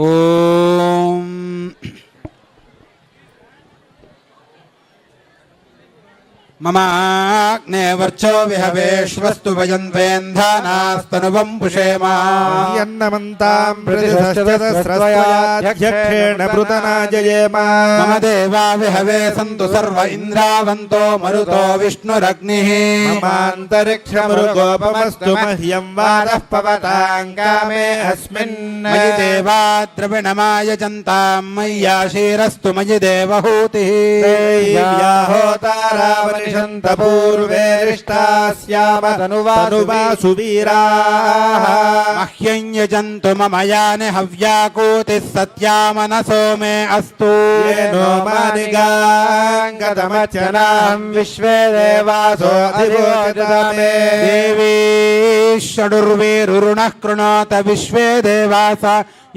ఓం మమాగ్నే వర్చో విహవేష్వస్తు వయంద్వేంధానాస్తనువం పుషేమాన్నమంతాం ప్రతిష్ఠేణ పృతనాజయేమ మమ దేవా విహవే సంతు సర్వ ఇంద్రావంతో మరుతో విష్ణురగ్నిః మమాంతరిక్షమృగోపమస్తు మహ్యం వారః పవతాం కామే అస్మిన్ మయి దేవా ద్రవిణమాయజంతాం మయ్యాశీరస్తు మయి దేవహూతిః యాహోతారావని పూర్వేష్టాస్యామ తనువాసు వీరాః మహ్యం యజంతు మమ యాని హవ్యాకూతిః సత్యామనసో మే అస్తు येनो मानिगाङ्गतमच्यनाहं विश्वे देवासो अधिवोचतामे देवी षडुर्वीरुरुणः कृणोत विश्वे देवास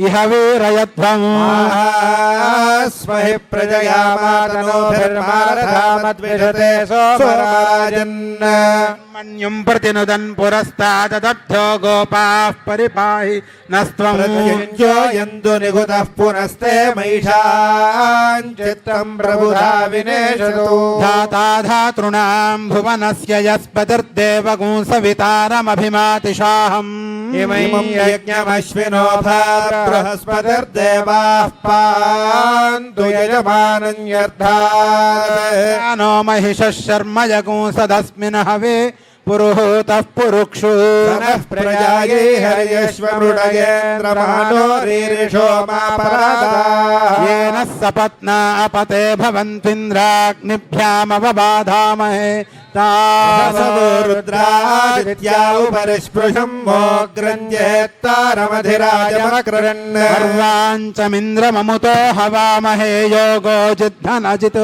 इह वीरयध्वम् स्महि प्रजया मातनोभिर्मारथामद्विषते सोमराजन् मन्युं प्रतिनुदन् पुरस्ताददब्धो गोपाः परिपाहि नस्त्वं यन्तु निगुतः पुनस्ते महिषां चित्तं प्रबुधा विनेशतु धाता धातॄणां भुवनस्य यस्पतिर्देवगुं सवितारमभिमातिशाहम् इमं यज्ञमश्विनो बृहस्पतिर्देवाः पान्तु यजमानन्यर्थात् नो महिषः शर्म यगुं सदस्मिन् हवे पुरुहूतः पुरुक्षु प्रजायै हर्यश्वमृडयेन्द्रमानो रीरिषो मापरादाः येन सपत्ना अपते भवन्त्विन्द्राग्निभ्यामवबाधामहे रुद्रादित्या उपरिस्पृशं मोग्रन्येत्तारमधिराजमक्ररन् सर्वाञ्चमिन्द्रममुतो हवामहे योगो जिद्धनजित्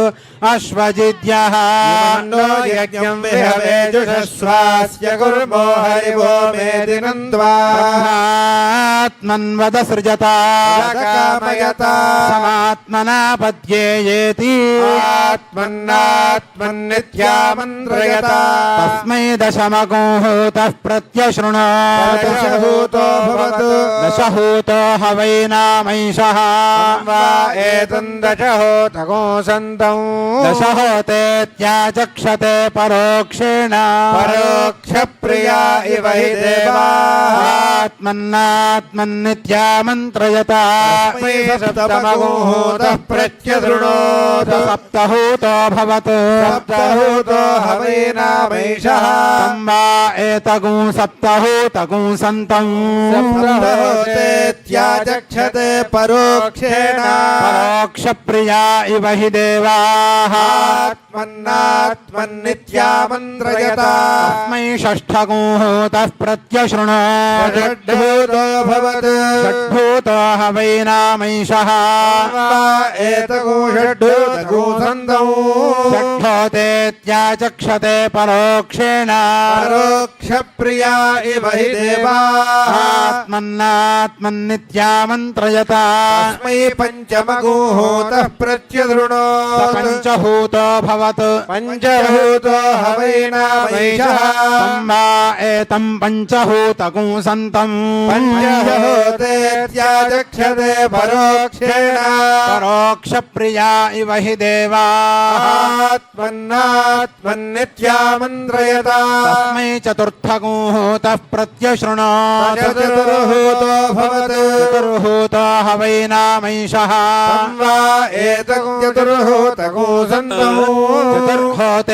अश्वजिद्यः यज्ञं विहवे जुषस्वास्य कुर्मो हरिवो मेदिनन्द्वा ब्रह्मात्मन्वद सृजता कामयता समात्मना पद्येयेति आत्मन्नात्मन्नित्यामन्त्र तस्मै दशमगोहूतः प्रत्यशृणोत् दशहूतो हवैनामैषः एतं दशहोतगोसन्तं दशहोतेत्याचक्षते परोक्षेण परोक्षप्रिया इव हि देवाः आत्मन्नात्मन्नित्यामन्त्रयता सप्तमगोहूतः प्रत्यशृणोत् सप्तहूतो भवत् सप्तहूतो हवैनामैषः वा एतगुं सप्तहूतगुं सन्तं सप्तहोतेत्याचक्षते परोक्षेण परोक्षप्रिया इव हि देवाः आत्मन्नात्मन्नित्यामन्त्रयता तस्मै षष्ठगोहूतः प्रत्यशृणोत् षड्भूतो भवत् षड्भूतो हवैनामैषः एतगुं षड्भूतगुं सन्तं षड्भूतेत्याचक्षते परोक्षेण परोक्षप्रिया इव हि देवाः आत्मन्नात्मन्नित्यामन्त्रयता तस्मै पञ्चमगोहूतः प्रत्यशृणोत् पञ्चहूतो भवत् पञ्चहूतो हवैनामैषः एतं पञ्चहूतगुं सन्तं पञ्चहूतेत्याचक्षते परोक्षेण परोक्षप्रिया इव हि देवाः आत्मन्नात्मन्नित्यामन्त्रयता तस्मै चतुर्थगोहूतः प्रत्यशृणोत् चतुर्हूतो भवत् चतुर्हूतो हवैनामैषः एतगुं चतुर्हूतगुं सन्तं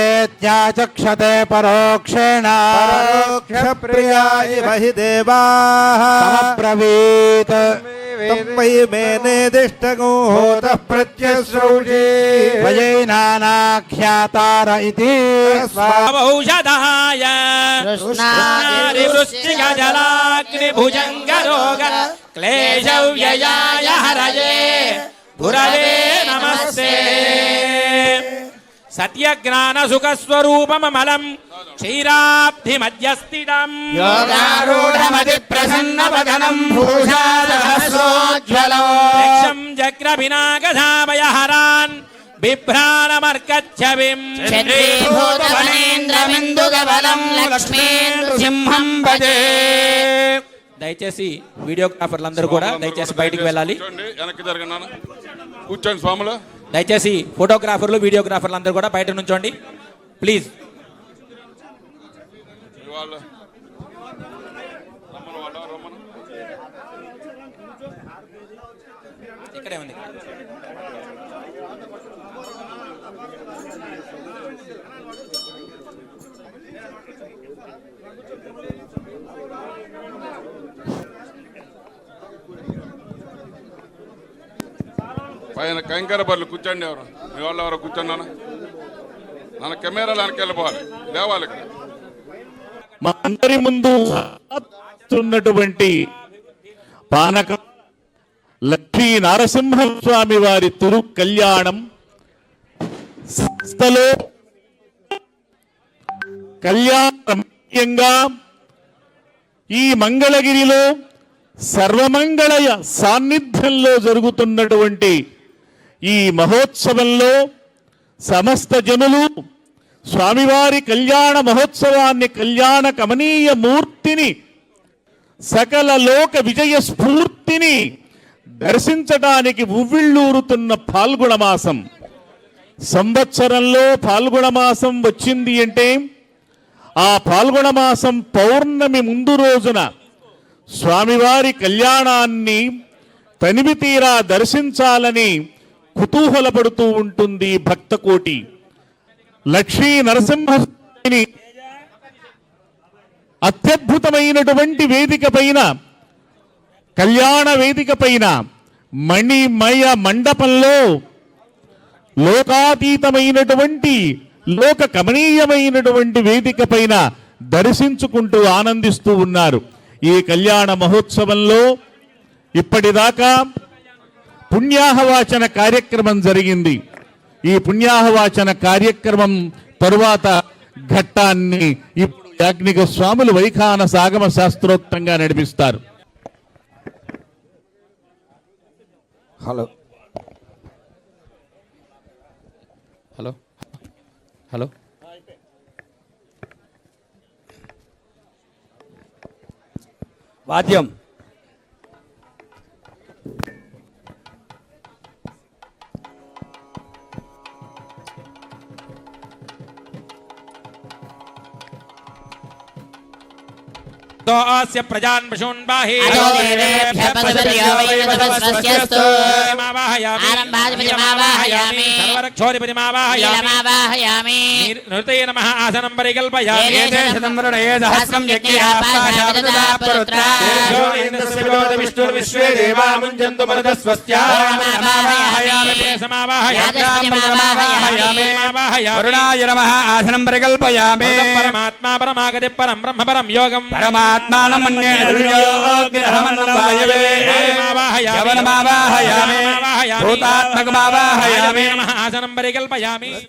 चतुर्हूतेत्याचक्षते परोक्षेण परोक्षप्रिया इव हि देवाः समब्रवीत् तम्मै मेनेदिष्टगोहूतः प्रत्यश्रौषे वयैनानाख्यातार इति स्वावौषधाय कृष्णादिवृश्चिकजलाग्निभुजङ्गरोग क्लेशव्ययाय हरये गुरवे नमस्ते सत्यज्ञानसुखस्वरूपममलं क्षीराब्धिमध्यस्थितम् योगारूढमतिप्रसन्नवदनं भूषासहस्रोज्ज्वलो यक्षं जग्रभिनागधाभयहरान् बिभ्राणमर्कच्छविम् क्षत्रिभूतफणेन्द्रमिन्दुगबलं लक्ष्मीन्द्रसिंहं भजे దయచేసి వీడియోగ్రాఫర్లు అందరూ కూడా దయచేసి బయటికి వెళ్ళాలి. కూర్చోండి, వెనక్కి జరగండి నాన్న. కూర్చోండి స్వాములు. దయచేసి ఫోటోగ్రాఫర్లు వీడియోగ్రాఫర్లు అందరూ కూడా బయట నుంచోండి ప్లీజ్. వాళ్ళు రమ్మను, వాళ్ళు రమ్మను. ఇక్కడే ఉంది. పైన కంకర బర్లు కూర్చోండి. ఎవరు మీ వాళ్ళు ఎవరో కూర్చున్నాను. నన్ను కెమెరాలు వెనక్కి వెళ్ళిపోవాలి, లేవాలి ఇక్కడ. మా అందరి ముందు ఉన్నటువంటి పానక లక్ష్మీ నరసింహస్వామి వారి తిరు కళ్యాణం సంస్థలో కళ్యాణంగా ఈ మంగళగిరిలో సర్వమంగళ సాన్నిధ్యంలో జరుగుతున్నటువంటి ఈ మహోత్సవంలో సమస్త జనులు స్వామివారి కళ్యాణ మహోత్సవాన్ని, కళ్యాణ కమనీయ మూర్తిని, సకల లోక విజయ స్ఫూర్తిని దర్శించడానికి ఉవ్విళ్ళూరుతున్న పాల్గొణ మాసం. సంవత్సరంలో పాల్గొణ మాసం వచ్చింది అంటే ఆ పాల్గొణ మాసం పౌర్ణమి ముందు రోజున స్వామివారి కళ్యాణాన్ని తనివి తీరా దర్శించాలని కుతూహలపడుతూ ఉంటుంది భక్తకోటి. లక్ష్మీ నరసింహస్వామిని అత్యద్భుతమైనటువంటి వేదిక పైన, కళ్యాణ వేదిక పైన మణిమయ మండపంలో లోకాతీతమైనటువంటి, లోక కమనీయమైనటువంటి వేదిక పైన దర్శించుకుంటూ ఆనందిస్తూ ఉన్నారు. ఈ కళ్యాణ మహోత్సవంలో ఇప్పటిదాకా పుణ్యాహవాచన కార్యక్రమం జరిగింది. ఈ పుణ్యాహవాచన కార్యక్రమం తరువాత ఘట్టాన్ని ఇప్పుడు యాజ్ఞిక స్వాములు వైఖాన సాగమ శాస్త్రోక్తంగా నడిపిస్తారు. హలో హలో హలో వాద్యం तोऽस्य प्रजान् पशून् बाहि अजो देवेभ्यः पशुपतियो वै वधवस्वस्यस्तु आरम्भाधिपतिमावाहयामि सर्वरक्षोधिपतिमावाहयामि नीलमावाहयामि नृते नमः आसनं परिकल्पयामि शतं वरुणये सहस्रं यज्ञया पाशावृतदा पुरुत्रा विष्णुर्विश्वे देवा मुञ्चन्तु मरुतस्वस्त्या वरुणाय नमः आसनं परिकल्पयामि परमात्मा परमागति परं ब्रह्म परं योगं परमात्मानं मन्ये भूतात्मकमावाहयामि आसनं परिकल्पयामि